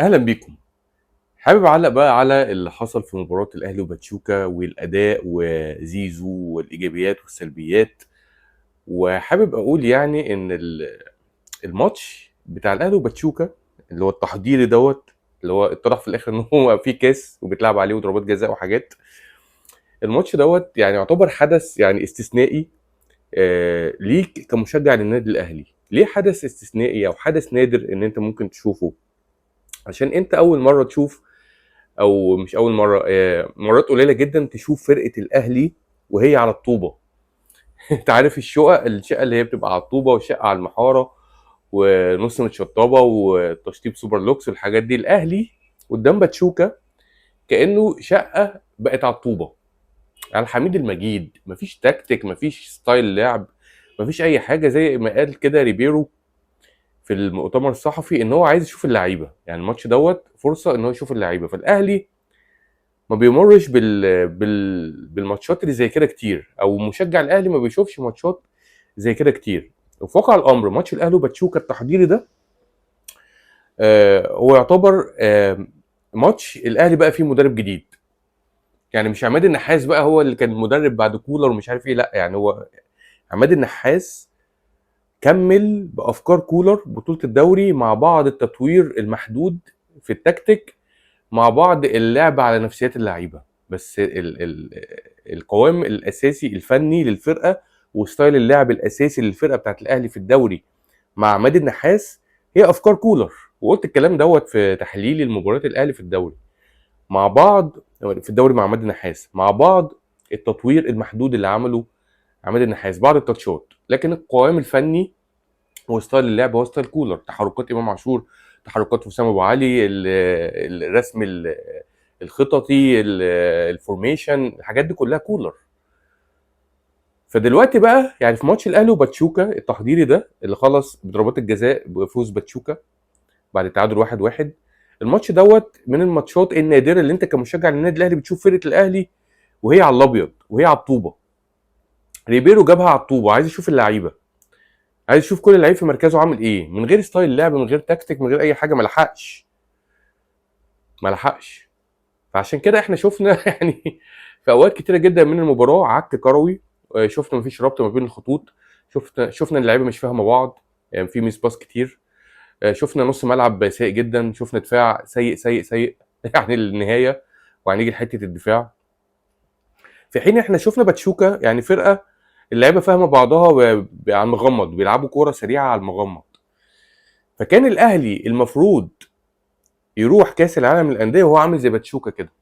اهلا بيكم. حابب اعلق بقى على اللي حصل في مباراة الاهلي وباتشوكا والاداء وزيزو والايجابيات والسلبيات. وحابب اقول يعني ان الماتش بتاع الاهلي وباتشوكا اللي هو التحضيري اللي هو اتضح في الاخر ان هو في كاس وبيتلعب عليه وضربات جزاء وحاجات. الماتش يعني يعتبر حدث يعني استثنائي. ليك كمشجع للنادي الاهلي، ليه حدث استثنائي او حدث نادر ان انت ممكن تشوفه؟ عشان انت اول مرة تشوف، او مش اول مره، مرات قليله جدا تشوف فرقه الاهلي وهي على الطوبه. انت عارف الشقه اللي هي بتبقى على الطوبه والشقه على المحاره ونص متشطبه وتشطيب سوبر لوكس والحاجات دي. الاهلي قدام باتشوكا كانه شقه بقت على الطوبه، على الحميد المجيد. مفيش تكتيك، مفيش ستايل لعب، مفيش اي حاجه. زي ما قال كده ريبيرو في المؤتمر الصحفي ان هو عايز يشوف اللعيبه، يعني الماتش فرصه ان هو يشوف اللعيبه. فالاهلي ما بيمرش بالماتشات اللي زي كده كتير، او مشجع الاهلي ما بيشوفش ماتشات زي كده كتير. وفي واقع الامر ماتش الاهلي وباتشوكا التحضيري ده هو يعتبر ماتش الاهلي بقى فيه مدرب جديد. يعني مش عماد النحاس بقى هو اللي كان المدرب بعد كولر ومش عارف ايه، لا، يعني هو عماد النحاس كمل بافكار كولر بطولة الدوري، مع بعض التطوير المحدود في التكتيك، مع بعض اللعب على نفسيات اللعيبه. بس القوام الاساسي الفني للفرقه وستايل اللعب الاساسي للفرقه بتاعت الاهلي في الدوري مع عماد النحاس هي افكار كولر. وقلت الكلام في تحليل المباريات الاهلي في الدوري مع بعض، في الدوري مع عماد النحاس مع بعض. التطوير المحدود اللي عمله عماد النحاس، بعض التاتشات، لكن القوام الفني وستايل اللعب هو ستايل كولر. تحركات امام عاشور، تحركات وسام ابو علي، الرسم الخططي، الفورميشن، الحاجات دي كلها كولر. فدلوقتي بقى يعني في ماتش الاهلي وباتشوكا التحضيري ده اللي خلص بضربات الجزاء بفوز باتشوكا بعد التعادل 1-1. الماتش من الماتشات النادره اللي انت كمشجع للنادي الاهلي بتشوف فرقه الاهلي وهي على الابيض وهي على الطوبه. ريبيرو جابها على الطوبه، عايز يشوف اللعيبه، عايز يشوف كل لعيب في مركزه عامل ايه، من غير ستايل لعب، من غير تكتيك، من غير اي حاجه. ما لحقش. فعشان كده احنا شفنا يعني في اوقات كتيره جدا من المباراه عك كروي. شفنا مفيش ربط ما بين الخطوط، شفنا اللعيبه مش فاهمه بعض، يعني في ميس باس كتير. شفنا نص ملعب سيء جدا، شفنا دفاع سيء سيء سيء يعني النهايه. وهنيجي لحته الدفاع، في حين احنا شفنا باتشوكا يعني فرقه اللعيبه فاهمه بعضها على المغمض، بيلعبوا كوره سريعه على المغمض. فكان الاهلي المفروض يروح كاس العالم للانديه وهو عامل زي باتشوكا كده،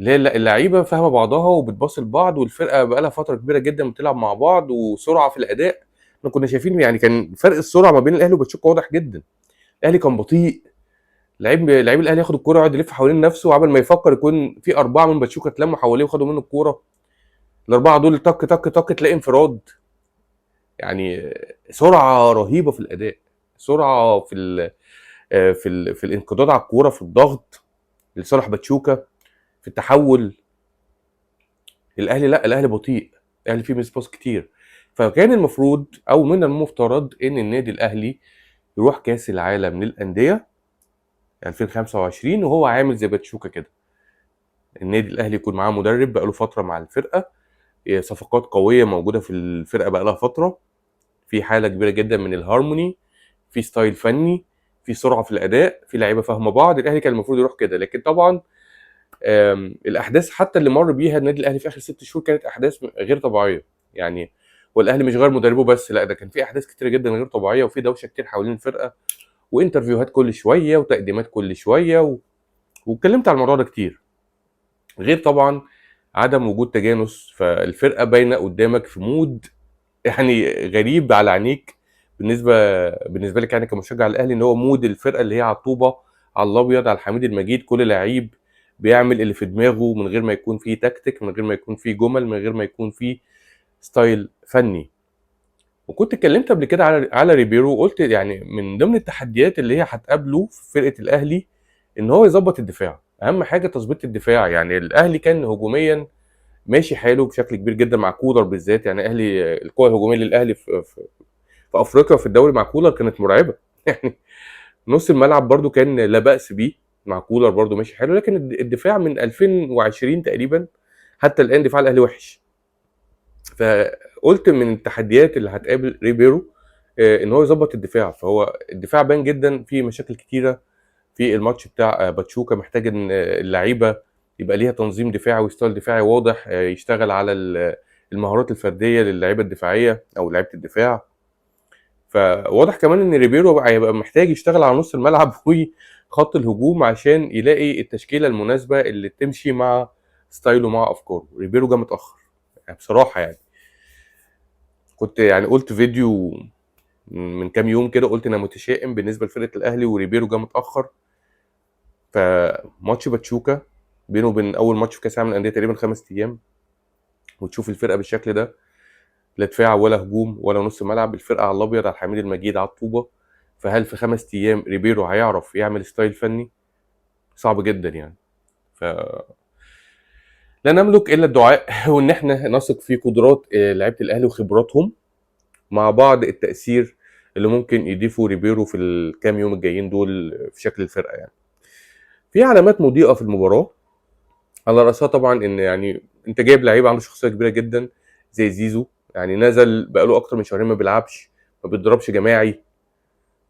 اللي هي اللعيبه فاهمه بعضها وبتباصي لبعض، والفرقه بقى لها فتره كبيره جدا بتلعب مع بعض وسرعه في الاداء. احنا كنا شايفين يعني كان فرق السرعه ما بين الاهلي وباتشوكا واضح جدا. الاهلي كان بطيء، لعيب الاهلي ياخد الكوره يقعد يلف حوالين نفسه، قبل ما يفكر يكون في اربعه من باتشوكا اتلموا حواليه وخدوا منه الكوره. الاربعه دول تك تك تك تلاقي انفراد. يعني سرعه رهيبه في الاداء، سرعه في الانقضاض على الكوره، في الضغط لصالح باتشوكا، في التحول. الاهلي لا، الاهلي بطيء، الاهلي فيه ميس باص كتير. فكان المفروض او من المفترض ان النادي الاهلي يروح كاس العالم للانديه 2025 وهو عامل زي باتشوكا كده. النادي الاهلي يكون معاه مدرب بقاله فتره مع الفرقه، صفقات قويه موجوده في الفرقه بقالها فتره، في حاله كبيره جدا من الهارموني، في ستايل فني، في سرعه في الاداء، في لعيبه فاهمه بعض. الاهلي كان المفروض يروح كده، لكن طبعا الاحداث حتى اللي مر بيها النادي الاهلي في اخر 6 شهور كانت احداث غير طبيعيه. يعني والاهلي مش غير مدربه بس، لا، ده كان في احداث كتيره جدا غير طبيعيه، وفي دوشه كتير حوالين الفرقه، وانترفيوهات كل شويه وتقديمات كل شويه واتكلمت على الموضوع ده كتير. غير طبعا عدم وجود تجانس، فالفرقه باينه قدامك في مود يعني غريب على عينيك. بالنسبه لك يعني كمشجع الاهلي، ان هو مود الفرقه اللي هي على الطوبه، على الابيض، على الحميد المجيد، كل لعيب بيعمل اللي في دماغه من غير ما يكون فيه تكتيك، من غير ما يكون فيه جمل، من غير ما يكون فيه ستايل فني. وكنت اتكلمت قبل كده على ريبيرو، وقلت يعني من ضمن التحديات اللي هي هتقابله في فرقه الاهلي ان هو يظبط الدفاع. اهم حاجه تظبيط الدفاع. يعني الاهلي كان هجوميا ماشي حاله بشكل كبير جدا مع كولر بالذات. يعني الاهلي القوه الهجوميه للاهلي في افريقيا في الدوري مع كولر كانت مرعبه يعني نص الملعب برضو كان لا بأس بيه، مع كولر برضو ماشي حلو، لكن الدفاع من 2020 تقريبا حتى الان دفاع الاهلي وحش. فقلت من التحديات اللي هتقابل ريبيرو ان هو يظبط الدفاع. فهو الدفاع بان جدا في مشاكل كتيره في الماتش بتاع باتشوكا، محتاج ان اللعيبه يبقى ليها تنظيم دفاعي وستايل دفاعي واضح، يشتغل على المهارات الفرديه للعيبه الدفاعيه او لعيبه الدفاع. فواضح كمان ان ريبيرو بقى هيبقى محتاج يشتغل على نص الملعب وخط الهجوم عشان يلاقي التشكيله المناسبه اللي تمشي مع ستايله مع افكاره. ريبيرو جه متاخر يعني بصراحه. يعني كنت يعني قلت فيديو من كام يوم كده، قلت انا متشائم بالنسبه لفرقه الاهلي وريبيرو جه متاخر. فماتش باتشوكا بينه وبين اول ماتش في كاس العالم للانديه تقريبا 5 ايام، وتشوف الفرقه بالشكل ده، لا دفاع ولا هجوم ولا نص ملعب، الفرقه على الابيض على حميد المجيد على الطوبه. فهل في 5 ايام ريبيرو هيعرف يعمل ستايل فني؟ صعب جدا يعني. ف لا نملك الا الدعاء وان احنا نثق في قدرات لعيبه الاهلي وخبراتهم، مع بعض التاثير اللي ممكن يضيفه ريبيرو في الكام يوم الجايين دول في شكل الفرقه. يعني في علامات مضيئه في المباراه، على راسها طبعا ان يعني انت جايب لعيب عنده شخصيه كبيره جدا زي زيزو. يعني نزل بقاله اكتر من شهرين ما بيلعبش، ما بيتدربش جماعي،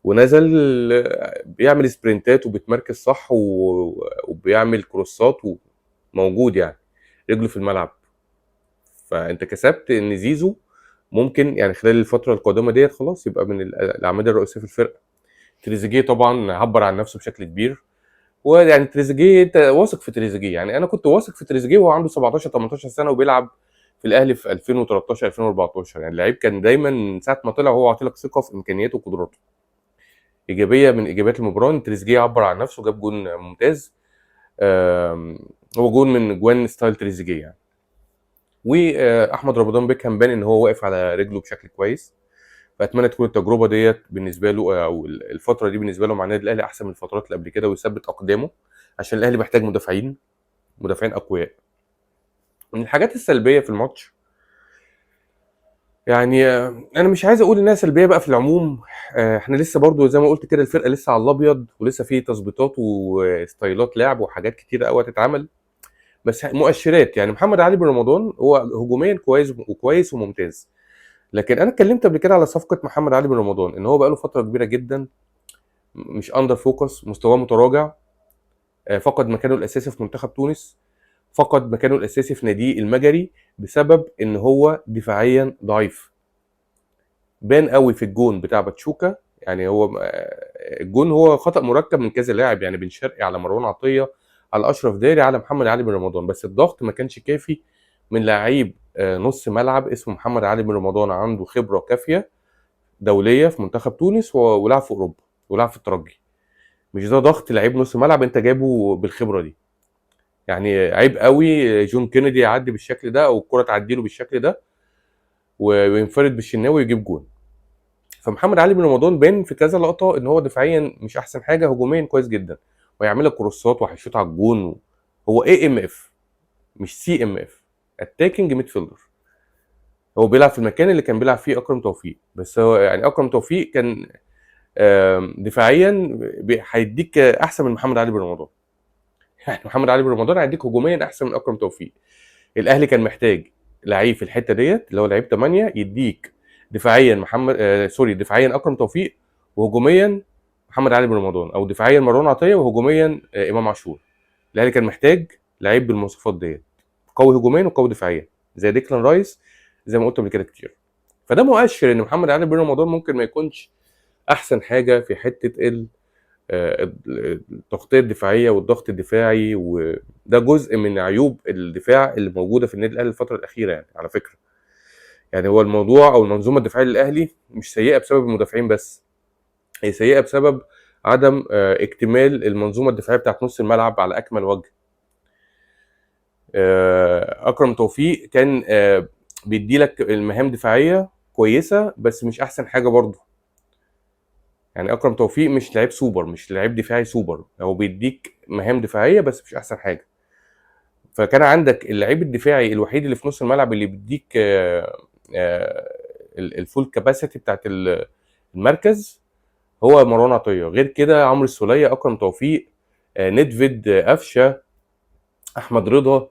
ونزل بيعمل سبرنتات وبيتمركز صح وبيعمل كروسات وموجود يعني رجله في الملعب. فانت كسبت ان زيزو ممكن يعني خلال الفتره القادمه ديت خلاص يبقى من الاعمده الرئيسيه في الفرقه. تريزيجيه طبعا عبر عن نفسه بشكل كبير، ويعني تريزيجيه انت واثق في تريزيجيه. يعني انا كنت واثق في تريزيجيه وهو عنده 17 18 سنه وبيلعب في الاهلي في 2013 2014. يعني اللعيب كان دايما من ساعه ما طلع وهو عاطي لك ثقه في امكانياته وقدراته. ايجابيه من ايجابيات المباراه ان تريزيجيه عبر عن نفسه، جاب جون ممتاز. هو جون من جوان ستايل تريزيجيه يعني. واحمد رمضان بيكهام بان ان هو واقف على رجله بشكل كويس. فاتمنى تكون التجربه ديت بالنسبه له او الفتره دي بالنسبه له مع النادي الاهلي احسن من الفترات اللي قبل كده، ويثبت اقدامه عشان الاهلي محتاج مدافعين اقوياء. من الحاجات السلبيه في الماتش يعني انا مش عايز اقول انها سلبيه بقى في العموم. احنا لسه برضو زي ما قلت كده الفرقه لسه على الابيض، ولسه في تظبيطات وستايلات لعب وحاجات كتيره قوي هتتعمل. بس مؤشرات يعني محمد علي بن رمضان هو هجوميا كويس وممتاز. لكن انا اتكلمت قبل كده على صفقه محمد علي بن رمضان ان هو بقى له فتره كبيره جدا مش اندر فوكس، مستواه متراجع. فقد مكانه الاساسي في منتخب تونس، فقد مكانه الاساسي في ناديه المجري بسبب ان هو دفاعيا ضعيف. بان قوي في الجون بتاع باتشوكا. يعني هو الجون هو خطا مركب من كذا لاعب، يعني بن شرقي على مروان عطيه على اشرف داري على محمد علي بن رمضان، بس الضغط ما كانش كافي من لعيب نص ملعب اسمه محمد علي بن رمضان، عنده خبره كافيه دوليه في منتخب تونس ولعب في اوروبا ولعب في الترجي. مش ده ضغط لعيب نص ملعب انت جايبه بالخبره دي. يعني عيب قوي جون كينيدي يعدي بالشكل ده او الكره تعدي له بالشكل ده وينفرد بالشناوي ويجيب جون. فمحمد علي بن رمضان بان في كذا لقطه ان هو دفاعيا مش احسن حاجه، هجوميا كويس جدا ويعمل لك كروسات وهيشوط على الجون. هو اي ام اف مش سي ام اف، اتاكينج ميد فيلدر. هو بيلعب في المكان اللي كان بيلعب فيه اكرم توفيق، بس هو يعني اكرم توفيق كان دفاعيا هيديك احسن من محمد علي بن رمضان. يعني محمد علي بن رمضان هيديك هجوميا احسن من اكرم توفيق. الاهلي كان محتاج لعيب في الحته ديت اللي هو لعيب 8 يديك دفاعيا محمد دفاعيا اكرم توفيق، وهجوميا محمد علي بن رمضان، او دفاعيا مروان عطيه وهجوميا امام عاشور. الاهلي كان محتاج لعيب بالمواصفات ديت، قوي هجوميا وقوي دفاعيا زي ديكلان رايس، زي ما قلت قبل كده كتير. فده مؤشر ان محمد علي بن رمضان ممكن ما يكونش احسن حاجه في حته التغطيه الدفاعيه والضغط الدفاعي، وده جزء من عيوب الدفاع اللي موجوده في النادي الاهلي الفتره الاخيره يعني على فكره. يعني هو الموضوع او المنظومه الدفاعيه للاهلي مش سيئه بسبب المدافعين بس، هي سيئه بسبب عدم اكتمال المنظومه الدفاعيه بتاعت نص الملعب على اكمل وجه. اكرم توفيق كان بيدي لك المهام دفاعيه كويسه بس مش احسن حاجه برضه. يعني اكرم توفيق مش لعيب سوبر، مش لعيب دفاعي سوبر، هو بيديك مهام دفاعيه بس مش احسن حاجه. فكان عندك اللعيب الدفاعي الوحيد اللي في نص الملعب اللي بيديك الفول كاباسيتي بتاعت المركز هو مروان عطيه. غير كده عمرو السوليه، اكرم توفيق، ندفيد، قفشه، احمد رضا،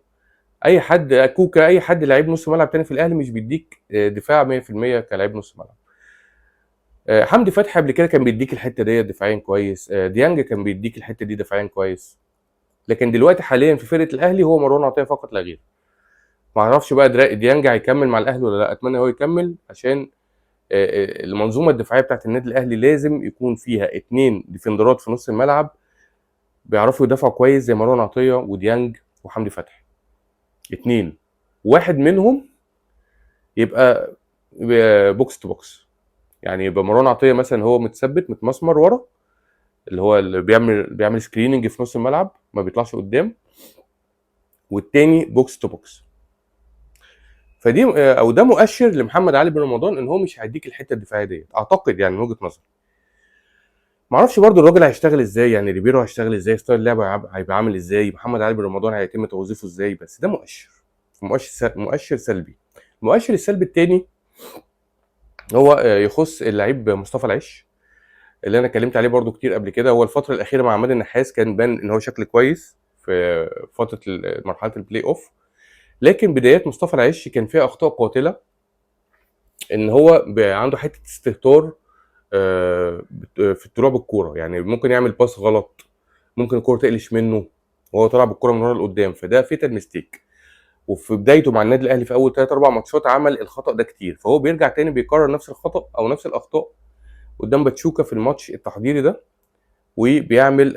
اي حد، كوكا، اي حد لعيب نص ملعب تاني في الاهلي مش بيديك دفاع 100% كلاعب نص ملعب. حمدي فتحي قبل كده كان بيديك الحته دي دفاعيا كويس، ديانج كان بيديك الحته دي دفاعيا كويس. لكن دلوقتي حاليا في فرقه الاهلي هو مروان عطيه فقط لا غير. ما اعرفش بقى ديانج هيكمل مع الاهلي ولا لا، اتمنى هو يكمل عشان المنظومه الدفاعيه بتاعت النادي الاهلي لازم يكون فيها 2 ديفندرات في نص الملعب بيعرفوا يدافعوا كويس زي مروان عطيه وديانج وحمدي فتحي. 2، واحد منهم يبقى بوكس تو بوكس، يعني يبقى مروان عطيه مثلا هو متثبت متمسمر ورا، اللي هو اللي بيعمل سكريننج في نص الملعب ما بيطلعش قدام، والتاني بوكس تو بوكس. فدي او ده مؤشر لمحمد علي بن رمضان ان هو مش هيديك الحته الدفاعيه ديت، اعتقد يعني من وجهه نظري. ما اعرفش برضو الراجل هيشتغل ازاي، يعني ريبيرو هيشتغل ازاي، ستايل اللعب هيبقى عامل ازاي، محمد علي بن رمضان هيتم توظيفه ازاي، بس ده مؤشر سلبي. المؤشر السلبي الثاني هو يخص اللعيب مصطفى العش، اللي انا اتكلمت عليه برضو كتير قبل كده. هو الفتره الاخيره مع عماد النحاس كان بان ان هو شكل كويس في فتره مرحله البلاي اوف، لكن بدايات مصطفى العش كان فيها اخطاء قاتله، ان هو عنده حته استهتار في الطلوع بالكوره، يعني ممكن يعمل باس غلط، ممكن الكوره تقلش منه وهو طالع بالكوره من ورا لقدام، فده فيتال ميستيك. وفي بدايته مع النادي الاهلي في اول 3 4 ماتشات عمل الخطا ده كتير، فهو بيرجع تاني بيكرر نفس الخطا او نفس الاخطاء قدام باتشوكا في الماتش التحضيري ده، وبيعمل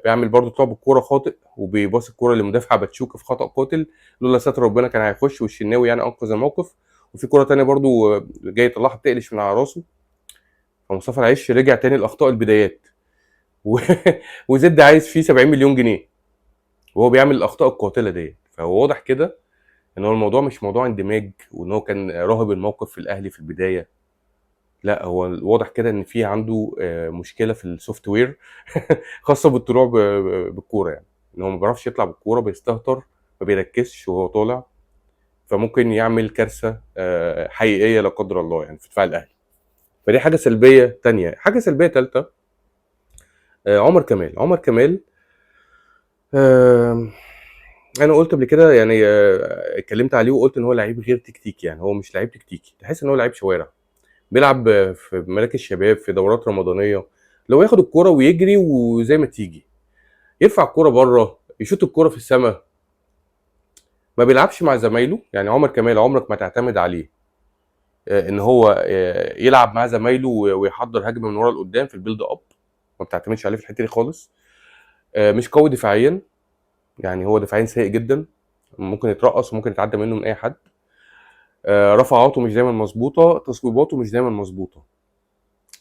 بيعمل برضه طلوع بالكوره خاطئ، وبيباص الكوره لمدافع باتشوكا في خطا قاتل، لولا ستر ربنا كان هيخش والشناوي يعني انقذ الموقف. وفي كوره تانية برضه جاي يطلعها بتقلش من على راسه، فمصطفى العش رجع تاني لاخطاء البدايات و... وزد عايز فيه 70 مليون جنيه وهو بيعمل الاخطاء القاتله ديت. فهو واضح كده ان هو الموضوع مش موضوع اندماج وان هو كان راهب الموقف في الاهلي في البدايه، لا هو واضح كده ان في عنده مشكله في السوفت وير خاصه بالطلوع بالكوره، يعني ان هو ما بيعرفش يطلع بالكوره، بيستهتر، ما بيركزش وهو طالع، فممكن يعمل كارثه حقيقيه لا قدر الله يعني في دفاع الاهلي. فدي حاجه سلبيه تانية. حاجه سلبيه ثالثه عمر كمال انا قلت قبل كده يعني اتكلمت عليه وقلت ان هو لعيب غير تكتيكي، يعني هو مش لعيب تكتيكي، تحس ان هو لعيب شوارع بيلعب في مراكز شباب في دورات رمضانيه، لو ياخد الكوره ويجري وزي ما تيجي، يرفع الكوره بره، يشوط الكوره في السماء، ما بيلعبش مع زمايله. يعني عمر كمال عمرك ما تعتمد عليه ان هو يلعب مع زمايله ويحضر هجمه من ورا لقدام في البيلد اب، ما بتعتمدش عليه في الحته دي خالص. مش قوي دفاعيا، يعني هو دفاعيا سيء جدا، ممكن يترقص وممكن يتعدى منه من اي حد. رفعاته مش دايما مظبوطه، تصويباته مش دايما مظبوطه،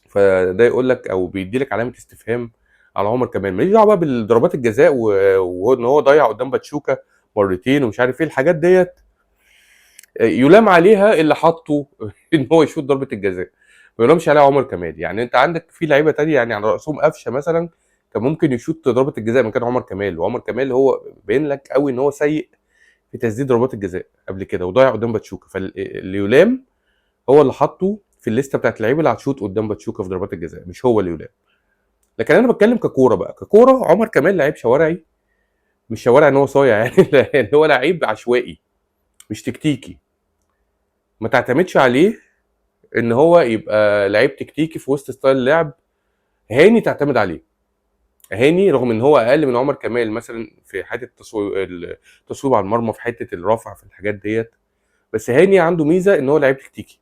فده يقول لك او بيدي لك علامه استفهام على عمر كمال. ماليش دعوه بقى بالضربات الجزاء وان هو ضيع قدام باتشوكا مرتين ومش عارف ايه الحاجات ديت، يلام عليها اللي حطه ان هو يشوط ضربه الجزاء، ما يلامش عليها عمر كمال. يعني انت عندك في لعيبه تانية يعني على راسهم قفشه مثلا كان ممكن يشوط ضربه الجزاء مكان عمر كمال، وعمر كمال هو باين لك قوي ان هو سيء في تسديد ضربات الجزاء قبل كده وضيع قدام باتشوكا، فاللي يلام هو اللي حطه في الليسته بتاعت اللعيبه اللي هتشوط قدام باتشوكا في ضربات الجزاء، مش هو اللي يلام. لكن انا بتكلم ككوره بقى، ككوره عمر كمال لعيب شوارعي، مش شوارع ان هو صايع يعني لان هو لعيب عشوائي مش تكتيكي، ما تعتمدش عليه ان هو يبقى لعيب تكتيكي في وسط ستايل لعب. هاني تعتمد عليه، هاني رغم ان هو اقل من عمر كمال مثلا في حته التصويب على المرمى، في حته الرفع، في الحاجات ديت، بس هاني عنده ميزه ان هو لعيب تكتيكي.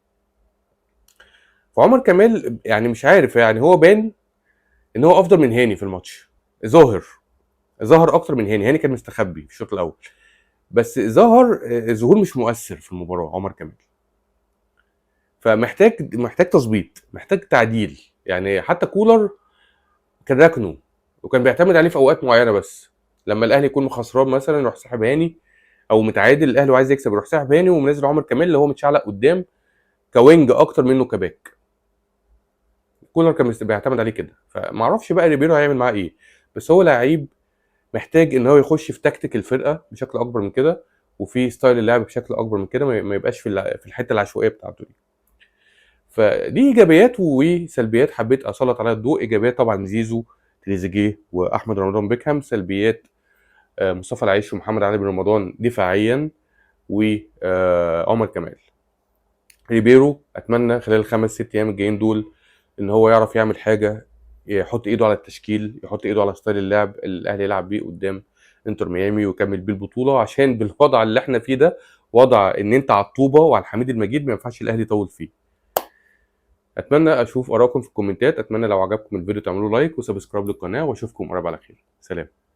فعمر كمال يعني مش عارف، يعني هو بان ان هو افضل من هاني في الماتش، ظهر اكتر من هاني كان مستخبي في الشوط الاول، بس ظهور مش مؤثر في المباراه عمر كمال. محتاج تظبيط، محتاج تعديل، يعني حتى كولر كان راكنه وكان بيعتمد عليه في اوقات معينه، بس لما الاهلي يكون خسران مثلا يروح ساحب هاني، او متعادل الاهلي وعايز يكسب يروح ساحب هاني ومنزل عمر كمال اللي هو متشعلق قدام كوينج اكتر منه كباك. كولر كان بيعتمد عليه كده، فما اعرفش بقى ريبيرو هيعمل معاه ايه، بس هو لعيب محتاج ان هو يخش في تكتيك الفرقه بشكل اكبر من كده، وفي ستايل اللعب بشكل اكبر من كده، ما يبقاش في الحته العشوائيه بتاعته دي. فدي ايجابيات وسلبيات حبيت اسلط عليها الضوء. ايجابيات طبعا زيزو، تريزيجيه، واحمد رمضان بيكهام. سلبيات مصطفى العيش ومحمد علي بن رمضان دفاعيا، وعمر كمال. ريبيرو اتمنى خلال الخمس ست ايام الجايين دول ان هو يعرف يعمل حاجه، يحط ايده على التشكيل، يحط ايده على ستايل اللعب اللي الاهلي يلعب بيه قدام انتر ميامي ويكمل بيه البطوله، عشان بالوضع اللي احنا فيه ده، وضع ان انت على الطوبه وعلى الحميد المجيد، ما ينفعش الاهلي يطول فيه. اتمنى اشوف ارائكم في الكومنتات. اتمنى لو عجبكم الفيديو تعملوا لايك وسبسكرايب للقناه، واشوفكم قريب على خير. سلام.